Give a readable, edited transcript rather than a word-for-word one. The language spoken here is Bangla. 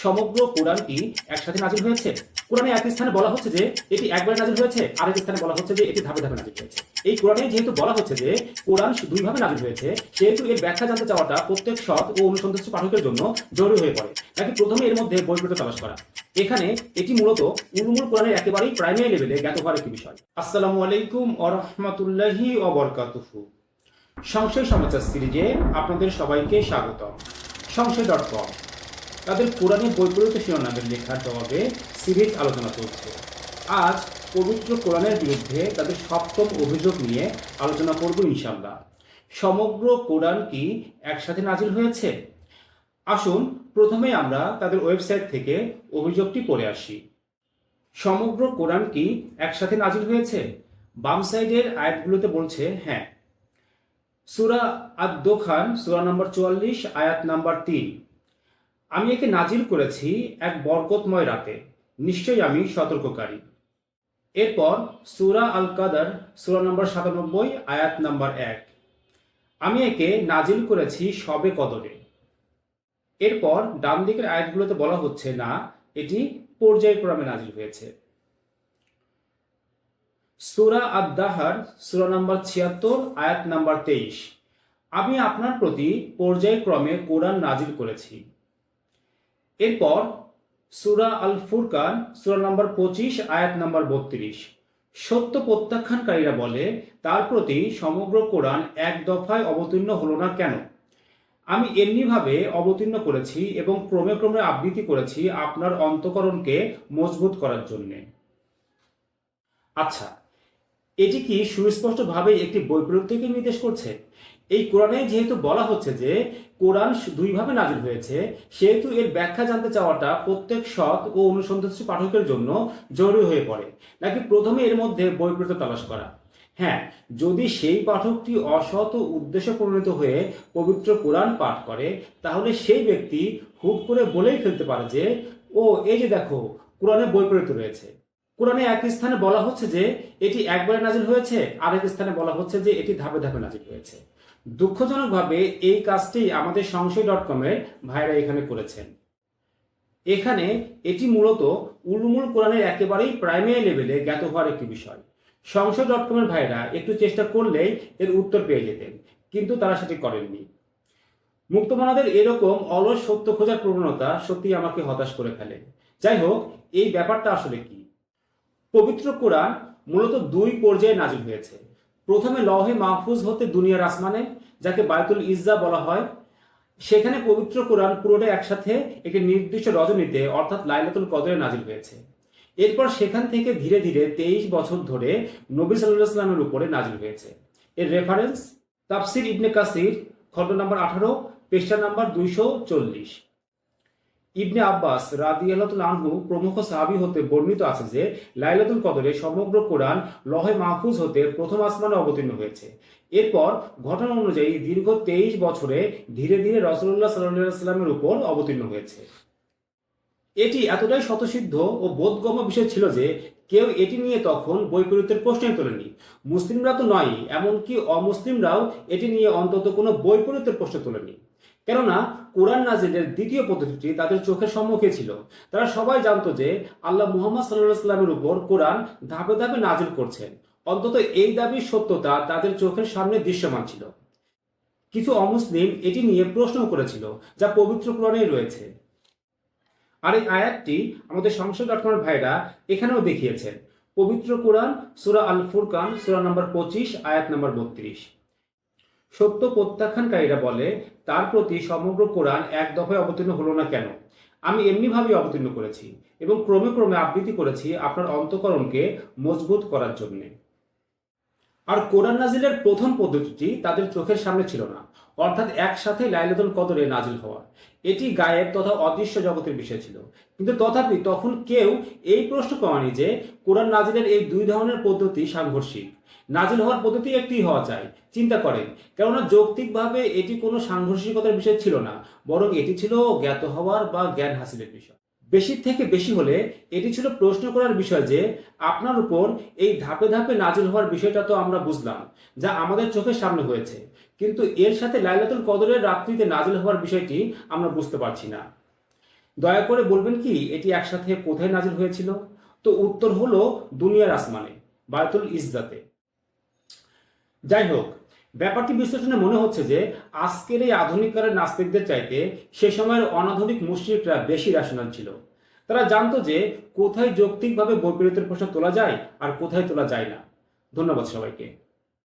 সমগ্র কোরআন কি একসাথে নাজিল হয়েছে? কোরআনে এক স্থানে বলা হচ্ছে যে এটি একবারে নাজিল হয়েছে, আরেক স্থানে বলা হচ্ছে যে এটি ধাপে ধাপে নাজিল হয়েছে। এই কোরআনে যেহেতু বলা হচ্ছে যে কোরআন দুইভাবে নাজিল হয়েছে, সেহেতু এর ব্যাখ্যা জানতে চাওয়াটা প্রত্যেক সৎ ও অনুসন্ধানশীল পাঠকের জন্য জরুরি হয়ে পড়ে, নাকি প্রথমে এর মধ্যে বৈপরীত্য তালাশ করা। এখানে এটি মূলত উলুমুল কোরআনের একেবারেই প্রাইমারি লেভেলে জ্ঞাত হওয়ার একটি বিষয়। আসসালামু আলাইকুম ওয়া রাহমাতুল্লাহি ওয়া বারাকাতুহু। সংশয় সমাচার সিরিজে আপনাদের সবাইকে স্বাগতম। সংশয়.com তাদের কোরআনের বৈপরীত্য শিরোনামের লেখার জবাবে সিরিজ আলোচনা চলছে। আজ পবিত্র কোরআনের বিরুদ্ধে তাদের সপ্তম অভিযোগ নিয়ে আলোচনা করব ইনশাআল্লাহ। সমগ্র কোরআন কি একসাথে নাজিল হয়েছে? আসুন প্রথমে আমরা তাদের ওয়েবসাইট থেকে অভিযোগটি পড়ে আসি। সমগ্র কোরআন কি একসাথে নাজিল হয়েছে? বাম সাইডের আয়াতগুলোতে বলছে হ্যাঁ। সূরা আদ-দোখান সূরা নম্বর 44 আয়াত নাম্বার 3, আমি একে নাজিল করেছি এক বরকতময় রাতে, নিশ্চয়ই আমি সতর্ককারী। এরপর সূরা আল কাদর সূরা নম্বর 97 আয়াত নাম্বার 1, আমি একে নাজিল করেছি শবে কদরে। এরপর ডান দিকের আয়াতগুলোতে বলা হচ্ছে না, এটি পর্যায়ক্রমে নাজিল হয়েছে। সূরা আদ-দাহর সূরা নম্বর 76 আয়াত নাম্বার 23, আমি আপনার প্রতি পর্যায়ক্রমে কোরআন নাজিল করেছি। এরপর সূরা আল ফুরকান সূরা নম্বর 25 আয়াত নাম্বার 32, সত্য প্রত্যাখ্যানকারীরা বলে তার প্রতি সমগ্র কোরআন এক দফায় অবতীর্ণ হলো না কেন? আমি এমনিভাবে অবতীর্ণ করেছি এবং ক্রমে ক্রমে আবৃত্তি করেছি আপনার অন্তঃকরণকে মজবুত করার জন্য। আচ্ছা, এটি কি সুস্পষ্টভাবে একটি বৈপরীত্যকে নির্দেশ করছে? এই কোরআনে যেহেতু বলা হচ্ছে যে কোরআন দুইভাবে নাজিল হয়েছে, সেহেতু এর ব্যাখ্যা জানতে চাওয়াটা প্রত্যেক সৎ ও অনুসন্ধানশীল পাঠকের জন্য জরুরি হয়ে পড়ে, নাকি প্রথমে এর মধ্যে বৈপরীত্য তালাশ করা? হ্যাঁ, যদি সেই পাঠকটি অসৎ ও উদ্দেশ্য পরিণত হয়ে পবিত্র কোরআন পাঠ করে, তাহলে সেই ব্যক্তি হুট করে বলেই ফেলতে পারে যে ও এই যে দেখো, কোরআনে বৈপরীত্য রয়েছে। কোরআনে এক স্থানে বলা হচ্ছে যে এটি একবারে নাজিল হয়েছে, আরেক স্থানে বলা হচ্ছে যে এটি ধাপে ধাপে নাজিল হয়েছে। দুঃখজনকভাবে এই কাজটি আমাদের সংশয়.com এর ভাইরা এখানে করেছেন। এখানে এটি মূলত উলুমুল কোরআনের একেবারেই প্রাইমারি লেভেলে জ্ঞাত হওয়ার একটি বিষয়। সংশয়.com এর ভাইরা একটু চেষ্টা করলেই এর উত্তর পেয়ে যেতেন, কিন্তু তারা সেটি করেননি। মুক্তমনাদের এরকম অলস সত্য খোঁজার প্রবণতা সত্যি আমাকে হতাশ করে ফেলে। যাই হোক, এই ব্যাপারটা আসলে কি? পবিত্র কোরআন মূলত দুই পর্যায়ে নাজিল হয়েছে। প্রথমে লৌহে মাহফুজ হতে দুনিয়ার আসমানে, যাকে বায়তুল ইজ্জা বলা হয়, সেখানে পবিত্র কোরআন পুরোটা একসাথে একটি নির্দিষ্ট রজনীতে অর্থাৎ লাইলাতুল কদরে নাজিল হয়েছে। এরপর সেখান থেকে ধীরে ধীরে 23 বছর ধরে নবী সাল্লাল্লাহু আলাইহি ওয়াসাল্লামের উপরে নাজিল হয়েছে। এর রেফারেন্স তাফসির ইবনে কাসির খণ্ড নম্বর 18 পৃষ্ঠা নম্বর 240। ইবনে আব্বাস রাদিয়াল্লাহু আনহু প্রমুখ সাহাবী হতে বর্ণিত আছে যে লাইলাতুল কদরে সমগ্র কোরআন লৌহে মাহফুজ হতে প্রথম আসমানে অবতীর্ণ হয়েছে। এরপর ঘটনা অনুযায়ী দীর্ঘ 23 বছরে ধীরে ধীরে রাসূলুল্লাহ সাল্লাল্লাহু আলাইহি ওয়াসাল্লামের উপর অবতীর্ণ হয়েছে। এটি এতটাই স্বতঃসিদ্ধ ও বোধগম্য বিষয় ছিল যে কেউ এটি নিয়ে তখন বৈপরীত্যের প্রশ্নই তোলেনি। মুসলিমরা তো নয়, এমনকি অমুসলিমরাও এটি নিয়ে অন্তত কোনো বৈপরীত্যের প্রশ্ন তোলেনি। কেননা কোরআন নাজিলের দ্বিতীয় পদ্ধতিটি তাদের চোখের সম্মুখে ছিল। তারা সবাই জানতো যে আল্লাহ মুহাম্মদ সাল্লাল্লাহু আলাইহি ওয়াসাল্লামের উপর কোরআন ধাপে ধাপে নাজিল করছেন। অন্তত এই দাবির সত্যতা তাদের চোখের সামনে দৃশ্যমান ছিল। কিছু অমুসলিম এটি নিয়ে প্রশ্ন করেছিল, যা পবিত্র কোরআনেই রয়েছে। আর এই আয়াতটি আমাদের সংশয়.com এর ভাইরা এখানেও দেখিয়েছেন। পবিত্র কোরআন সূরা আল ফুরকান সূরা নম্বর 25 আয়াত নম্বর 32, সত্য প্রত্যাখ্যানকারীরা বলে তার প্রতি সমগ্র কোরআন এক দফায় অবতীর্ণ হলো না কেন? আমি এমনিভাবে অবতীর্ণ করেছি এবং ক্রমে ক্রমে আবৃত্তি করেছি আপনার অন্তঃকরণকে মজবুত করার জন্য। আর কোরআন নাজিলের প্রথম পদ্ধতিটি তাদের চোখের সামনে ছিল না, অর্থাৎ একসাথে লাইলাতুল কদরে নাজিল হওয়া। এটি গায়েব তথা অদৃশ্য জগতের বিষয় ছিল। কিন্তু তথাপি তখন কেউ এই প্রশ্ন করেনি যে কোরআন নাজিলের এই দুই ধরনের পদ্ধতি সাংঘর্ষিক। নাজিল হওয়ার পদ্ধতি একটি হওয়া চাই, চিন্তা করেন। কেননা যৌক্তিকভাবে এটি কোনো সাংঘর্ষিকতার বিষয় ছিল না, বরং এটি ছিল জ্ঞাত হওয়ার বা জ্ঞান হাসিলের বিষয়। বেশি থেকে বেশি হলে এটি ছিল প্রশ্ন করার বিষয় যে আপনার উপর এই ধাপে ধাপে নাজিল হওয়ার বিষয়টা তো আমরা বুঝলাম, যা আমাদের চোখের সামনে হয়েছে, কিন্তু এর সাথে লাইলাতুল কদরের রাত্রিতে নাজিল হওয়ার বিষয়টি আমরা বুঝতে পারছি না। দয়া করে বলবেন কি এটি একসাথে কোথায় নাজিল হয়েছিল? তো উত্তর হলো দুনিয়ার আসমানে, বায়তুল ইজ্জাতে। যাই হোক, ব্যাপারটি বিশ্লেষণে মনে হচ্ছে যে আজকের এই আধুনিক কালের নাস্তিকদের চাইতে সে সময়ের অনাধুনিক মুশরিকরা বেশি রেশনাল ছিল। তারা জানতো যে কোথায় যৌক্তিকভাবে বৈপরীত্যের প্রশ্ন তোলা যায় আর কোথায় তোলা যায় না। ধন্যবাদ সবাইকে।